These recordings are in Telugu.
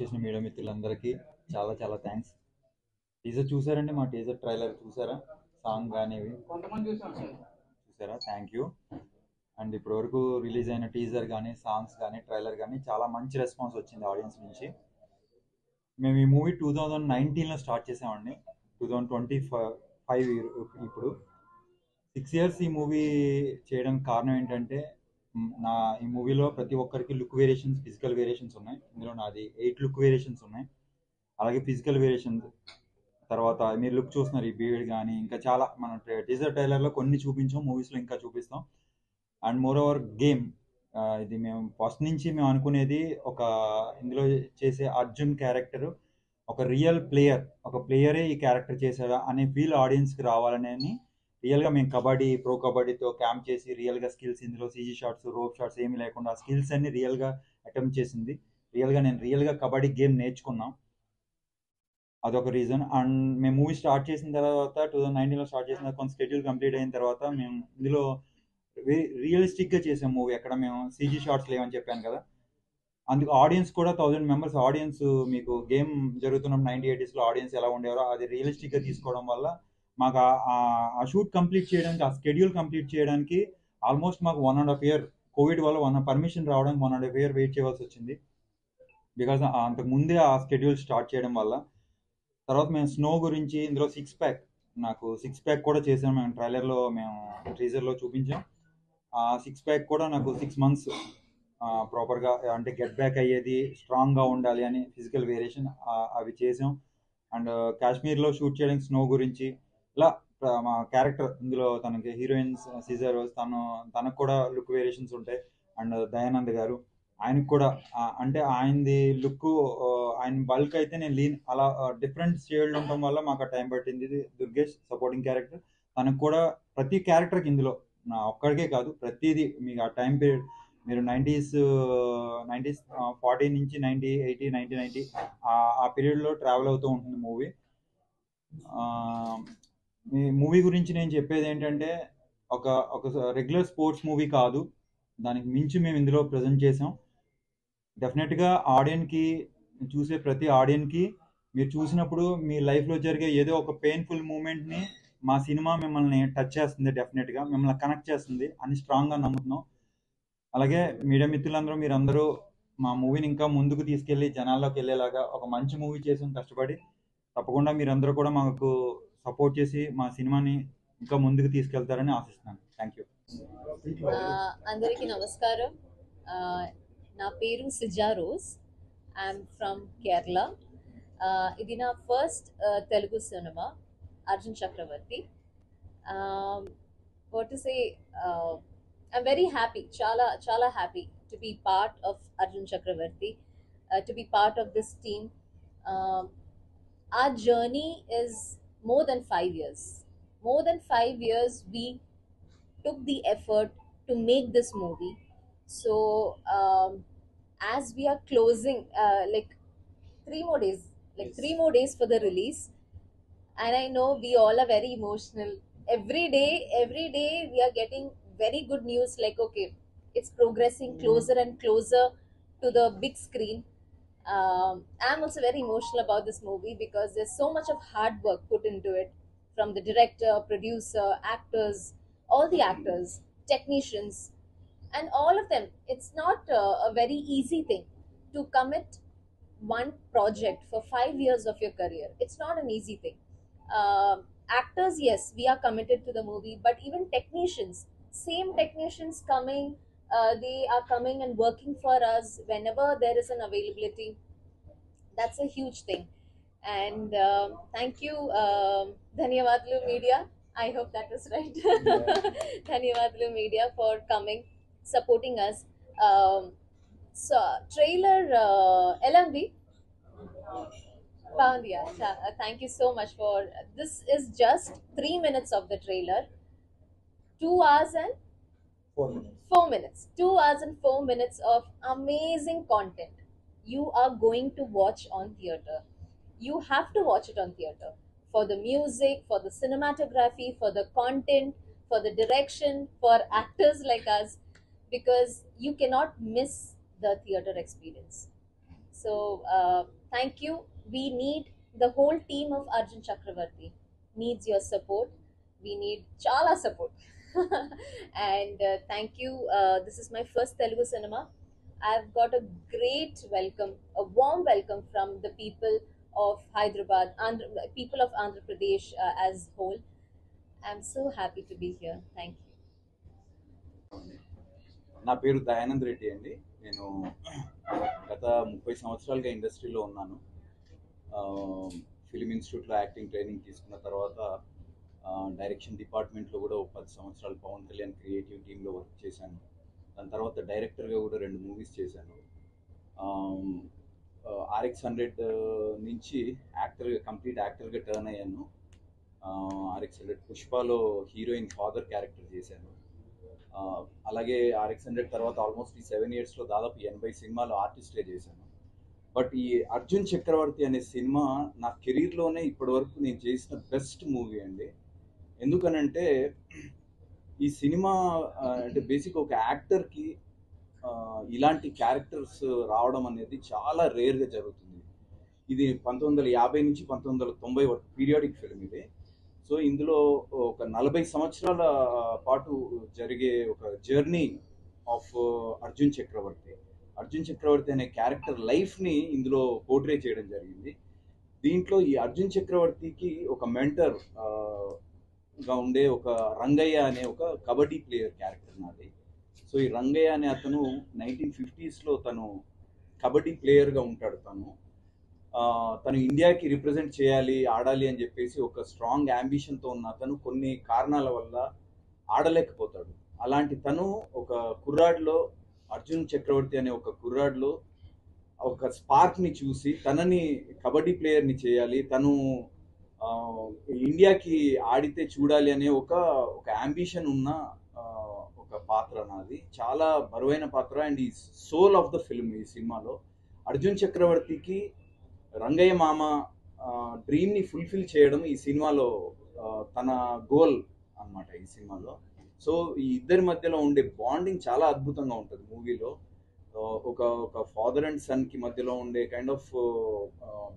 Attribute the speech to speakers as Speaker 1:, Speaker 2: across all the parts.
Speaker 1: చేసిన మీడియా మిత్రులందరికీ చాలా చాలా థ్యాంక్స్. టీజర్ చూసారండి? మా టీజర్ ట్రైలర్ చూసారా? సాంగ్ కానీ చూసారా? Thank you. అండ్ ఇప్పటి వరకు రిలీజ్ అయిన టీజర్ కానీ సాంగ్స్ కానీ ట్రైలర్ కానీ చాలా మంచి రెస్పాన్స్ వచ్చింది ఆడియన్స్ నుంచి. మేము ఈ మూవీ 2019లో స్టార్ట్ చేసామండి. 2025 ఇప్పుడు 6 years ఈ మూవీ చేయడానికి కారణం ఏంటంటే నా ఈ మూవీలో ప్రతి ఒక్కరికి లుక్ వేరియేషన్స్, ఫిజికల్ వేరియేషన్స్ ఉన్నాయి. ఇందులో నాది 8 లుక్ వేరియేషన్స్ ఉన్నాయి. అలాగే ఫిజికల్ వేరియేషన్స్ తర్వాత మీరు లుక్ చూస్తున్నారు, ఈ బీడ్ కానీ ఇంకా చాలా మన టీజర్ ట్రైలర్లో కొన్ని చూపించాం, మూవీస్లో ఇంకా చూపిస్తాం. అండ్ మోర్ ఓవర్ గేమ్ ఇది మేము ఫస్ట్ నుంచి మేము అనుకునేది ఒక ఇందులో చేసే అర్జున్ క్యారెక్టర్ ఒక రియల్ ప్లేయర్, ఒక ప్లేయరే ఈ క్యారెక్టర్ చేశాడా అనే ఫీల్ ఆడియన్స్కి రావాలని రియల్గా మేము కబడ్డీ, ప్రో కబడ్డీతో క్యాంప్ చేసి రియల్గా స్కిల్స్ ఇందులో సీజీ షాట్స్, రోప్ షాట్స్ ఏమీ లేకుండా స్కిల్స్ అన్ని రియల్గా అటెంప్ట్ చేసింది. నేను రియల్గా కబడ్డీ గేమ్ నేర్చుకున్నాం, అదొక రీజన్. అండ్ మేము మూవీ స్టార్ట్ చేసిన తర్వాత 2019లో స్టార్ట్ చేసిన తర్వాత కొంత షెడ్యూల్ కంప్లీట్ అయిన తర్వాత మేము ఇందులో రియలిస్టిక్గా చేసాం మూవీ. ఎక్కడ మేము సీజీ షాట్స్ లేవని చెప్పాను కదా, అందుకు ఆడియన్స్ కూడా 1000 మెంబర్స్ ఆడియన్స్. మీకు గేమ్ జరుగుతున్న 1980sలో ఆడియన్స్ ఎలా ఉండేవారో అది రియలిస్టిక్గా తీసుకోవడం వల్ల మాకు ఆ షూట్ కంప్లీట్ చేయడానికి, ఆ షెడ్యూల్ కంప్లీట్ చేయడానికి ఆల్మోస్ట్ మాకు 1.5 year కోవిడ్ వల్ల పర్మిషన్ రావడానికి 1.5 year వెయిట్ చేయవలసి వచ్చింది. బికాస్ అంతకు ముందే ఆ షెడ్యూల్ స్టార్ట్ చేయడం వల్ల. తర్వాత మేము స్నో గురించి ఇందులో నాకు సిక్స్ ప్యాక్ కూడా చేసాం. మేము ట్రైలర్లో మేము టీజర్లో చూపించాం. ఆ 6 pack కూడా నాకు 6 months ప్రాపర్గా అంటే గెట్ బ్యాక్ అయ్యేది, స్ట్రాంగ్గా ఉండాలి అని ఫిజికల్ వేరియేషన్ అవి చేసాం. అండ్ కాశ్మీర్లో షూట్ చేయడానికి స్నో గురించి ఇలా మా క్యారెక్టర్ ఇందులో తనకి హీరోయిన్ సీజర్ తనకు కూడా లుక్ వేరియేషన్స్ ఉంటాయి. అండ్ దయానంద్ గారు ఆయనకు కూడా అంటే ఆయనది లుక్, ఆయన బల్క్ అయితే నేను లీన్, అలా డిఫరెంట్ షేడ్లు ఉండటం వల్ల మాకు టైం పట్టింది. దుర్గేష్ సపోర్టింగ్ క్యారెక్టర్, తనకు కూడా ప్రతి క్యారెక్టర్కి ఇందులో నా ఒక్కడికే కాదు ప్రతిదీ మీకు ఆ టైం పీరియడ్ మీరు 90s 40 నుంచి 90, 80, 90 ఆ పీరియడ్లో ట్రావెల్ అవుతూ ఉంటుంది మూవీ. ఈ మూవీ గురించి నేను చెప్పేది ఏంటంటే ఒక ఒక రెగ్యులర్ స్పోర్ట్స్ మూవీ కాదు, దానికి మించి మేము ఇందులో ప్రజెంట్ చేసాం. డెఫినెట్గా ఆడియన్కి, చూసే ప్రతి ఆడియన్కి మీరు చూసినప్పుడు మీ లైఫ్లో జరిగే ఏదో ఒక పెయిన్ఫుల్ మూమెంట్ని మా సినిమా మిమ్మల్ని టచ్ చేస్తుంది, డెఫినెట్గా మిమ్మల్ని కనెక్ట్ చేస్తుంది అని స్ట్రాంగ్గా నమ్ముతున్నాం. అలాగే మీడియా మిత్రులందరూ, మీరందరూ మా మూవీని ఇంకా ముందుకు తీసుకెళ్ళి జనాల్లోకి వెళ్ళేలాగా ఒక మంచి మూవీ చేసి కష్టపడి తప్పకుండా మీరందరూ కూడా మాకు సపోర్ట్ చేసి మా సినిమాని ఇంకా ముందుకు తీసుకెళ్తారని ఆశిస్తున్నాను. Thank you.
Speaker 2: అందరికీ నమస్కారం. నా పేరు సిజా రోజ్. I'm from Kerala. ఇది నా first Telugu cinema, Arjun Chakravarthy. What to say, I'm very happy, chala happy to be part of Arjun Chakravarti, to be part of this team. Our journey is more than 5 years. More than 5 years we took the effort to make this movie. So as we are closing like 3 more days for the release, and I know we all are very emotional. Every day we are getting very good news, like okay, it's progressing closer and closer to the big screen. I'm also very emotional about this movie because there's so much of hard work put into it, from the director, producer, actors, all the actors, technicians, and all of them. It's not a very easy thing to commit one project for 5 years of your career. It's not an easy thing. Actors, yes, we are committed to the movie, but even technicians, same technicians coming, they are coming and working for us whenever there is an availability. That's a huge thing. And thank you, Dhanyavadlu Media. I hope that was right. Dhanyavadlu Media for coming, supporting us. So trailer LMV Boundia, thank you so much for this. Is just 3 minutes of the trailer, 2 hours and 4 minutes, 2 hours and 4 minutes of amazing content. You are going to watch on theater. You have to watch it on theater for the music, for the cinematography, for the content, for the direction, for actors like us, because you cannot miss the theater experience. So thank you. We need the whole team of Arjun Chakravarti needs your support. We need chala support. And thank you. This is my first Telugu cinema. I've got a great welcome, a warm welcome from the people of Hyderabad, people of Andhra Pradesh as whole. I'm so happy to be here. Thank you.
Speaker 1: నా పేరు దయానంద్ రెడ్డి అండి. నేను గత 30 సంవత్సరాలుగా ఇండస్ట్రీలో ఉన్నాను. ఫిలిం ఇన్స్టిట్యూట్లో యాక్టింగ్ ట్రైనింగ్ తీసుకున్న తర్వాత డైరెక్షన్ డిపార్ట్మెంట్లో కూడా ఒక 10 సంవత్సరాలు పవన్ కళ్యాణ్ క్రియేటివ్ టీంలో వర్క్ చేశాను. దాని తర్వాత డైరెక్టర్గా కూడా 2 మూవీస్ చేశాను. RX100 నుంచి కంప్లీట్ యాక్టర్గా టర్న్ అయ్యాను. RX100 పుష్పలో హీరోయిన్ ఫాదర్ క్యారెక్టర్ చేశాను. అలాగే RX100 తర్వాత ఆల్మోస్ట్ ఈ 7 ఇయర్స్లో దాదాపు 80 సినిమాలు ఆర్టిస్ట్గా చేశాను. బట్ ఈ అర్జున్ చక్రవర్తి అనే సినిమా నా కెరీర్లోనే ఇప్పటివరకు నేను చేసిన బెస్ట్ మూవీ అండి. ఎందుకనంటే ఈ సినిమా అంటే బేసిక్ ఒక యాక్టర్కి ఇలాంటి క్యారెక్టర్స్ రావడం అనేది చాలా రేర్గా జరుగుతుంది. ఇది 1950 నుంచి 1990 వరకు పీరియాడిక్ ఫిల్మ్ ఇది. సో ఇందులో ఒక 40 సంవత్సరాల పాటు జరిగే ఒక జర్నీ ఆఫ్ అర్జున్ చక్రవర్తి. అర్జున్ చక్రవర్తి అనే క్యారెక్టర్ లైఫ్ని ఇందులో పోర్ట్రే చేయడం జరిగింది. దీంట్లో ఈ అర్జున్ చక్రవర్తికి ఒక మెంటర్ గా ఉండే ఒక రంగయ్య అనే ఒక కబడ్డీ ప్లేయర్ క్యారెక్టర్ నాది. సో ఈ రంగయ్య అనే అతను 1950స్లో తను కబడ్డీ ప్లేయర్గా ఉంటాడు. తను ఇండియాకి రిప్రజెంట్ చేయాలి, ఆడాలి అని చెప్పేసి ఒక స్ట్రాంగ్ అంబిషన్తో ఉన్న అతను కొన్ని కారణాల వల్ల ఆడలేకపోతాడు. అలాంటి తను ఒక కుర్రాడ్లో, అర్జున్ చక్రవర్తి అనే ఒక కుర్రాడ్లో ఒక స్పార్క్ని చూసి తనని కబడ్డీ ప్లేయర్ని చేయాలి, తను ఇండియాకి ఆడితే చూడాలి అనే ఒక అంబిషన్ ఉన్న ఒక పాత్ర నాది. చాలా బరువైన పాత్ర అండ్ ఈ సోల్ ఆఫ్ ద ఫిల్మ్. ఈ సినిమాలో అర్జున్ చక్రవర్తికి రంగయ్య మామ డ్రీమ్ని ఫుల్ఫిల్ చేయడం ఈ సినిమాలో తన గోల్ అన్నమాట ఈ సినిమాలో. సో ఈ ఇద్దరి మధ్యలో ఉండే బాండింగ్ చాలా అద్భుతంగా ఉంటుంది మూవీలో. ఒక ఫాదర్ అండ్ సన్కి మధ్యలో ఉండే కైండ్ ఆఫ్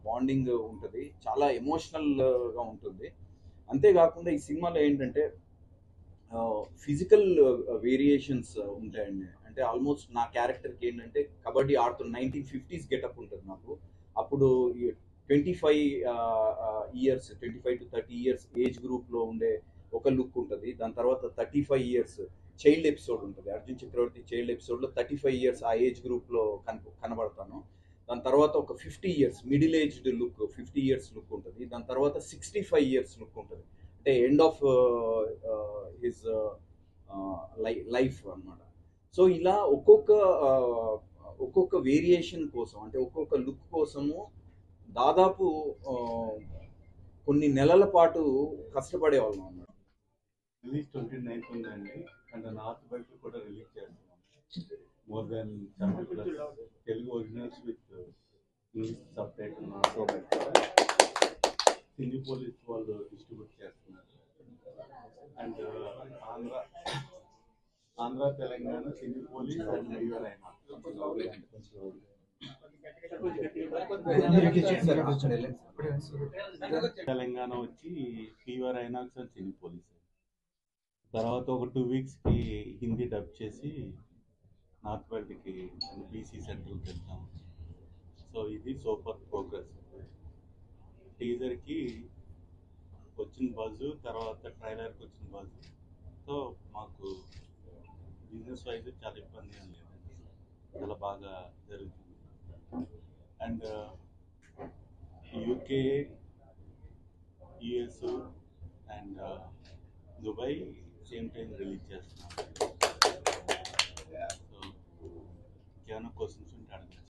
Speaker 1: బాండింగ్ ఉంటుంది, చాలా ఎమోషనల్గా ఉంటుంది. అంతేకాకుండా ఈ సినిమాలో ఏంటంటే ఫిజికల్ వేరియేషన్స్ ఉంటాయండి. అంటే ఆల్మోస్ట్ నా క్యారెక్టర్కి ఏంటంటే కబడ్డీ ఆడుతున్న 1950s గెటప్ ఉంటుంది నాకు. అప్పుడు 25 ఇయర్స్ 25 to 30 ఇయర్స్ ఏజ్ గ్రూప్లో ఉండే ఒక లుక్ ఉంటుంది. దాని తర్వాత 35 ఇయర్స్ చైల్డ్ ఎపిసోడ్ ఉంటుంది. అర్జున్ చక్రవర్తి చైల్డ్ ఎపిసోడ్లో 35 ఇయర్స్ ఆ ఏజ్ గ్రూప్లో కనబడతాను. దాని తర్వాత ఒక 50 years middle aged look, 50 years look ఉంటుంది. దాని తర్వాత 65 ఇయర్స్ లుక్ ఉంటుంది, అంటే ఎండ్ ఆఫ్ హిజ్ లైఫ్ అన్నమాట. సో ఇలా ఒక్కొక్క వేరియేషన్ కోసం, అంటే ఒక్కొక్క లుక్ కోసము దాదాపు కొన్ని నెలల పాటు కష్టపడేవాళ్ళం అన్నమాట.
Speaker 3: రిలీజ్ 29th ఉందండి. అండ్ నార్త్ బయట కూడా రిలీజ్ చేస్తున్నాం. More than 70+ Telugu originals with English sub title north బయట సినీ పోలీస్ వాళ్ళు డిస్ట్రిబ్యూట్ చేస్తున్నారు. And Andhra Telangana cine police and fever అయినా తెలంగాణ వచ్చి fever INOX and cine police. తర్వాత ఒక 2 వీక్స్కి హిందీ డబ్ చేసి నార్త్ బయటకి బీసీ సెంటర్కి వెళ్తాం. సో ఇది సూపర్ ప్రోగ్రెస్. టీజర్కి వచ్చిన బజ్, తర్వాత ట్రైలర్కి వచ్చిన బజ్, సో మాకు బిజినెస్ వైజ్ చాలా ఇబ్బంది ఏం లేదు, చాలా బాగా జరుగుతుంది. And UK, US and Dubai same time release చేస్తున్నాం. సో ఇంకేమైనా క్వశ్చన్స్ ఉంటే అడగండి.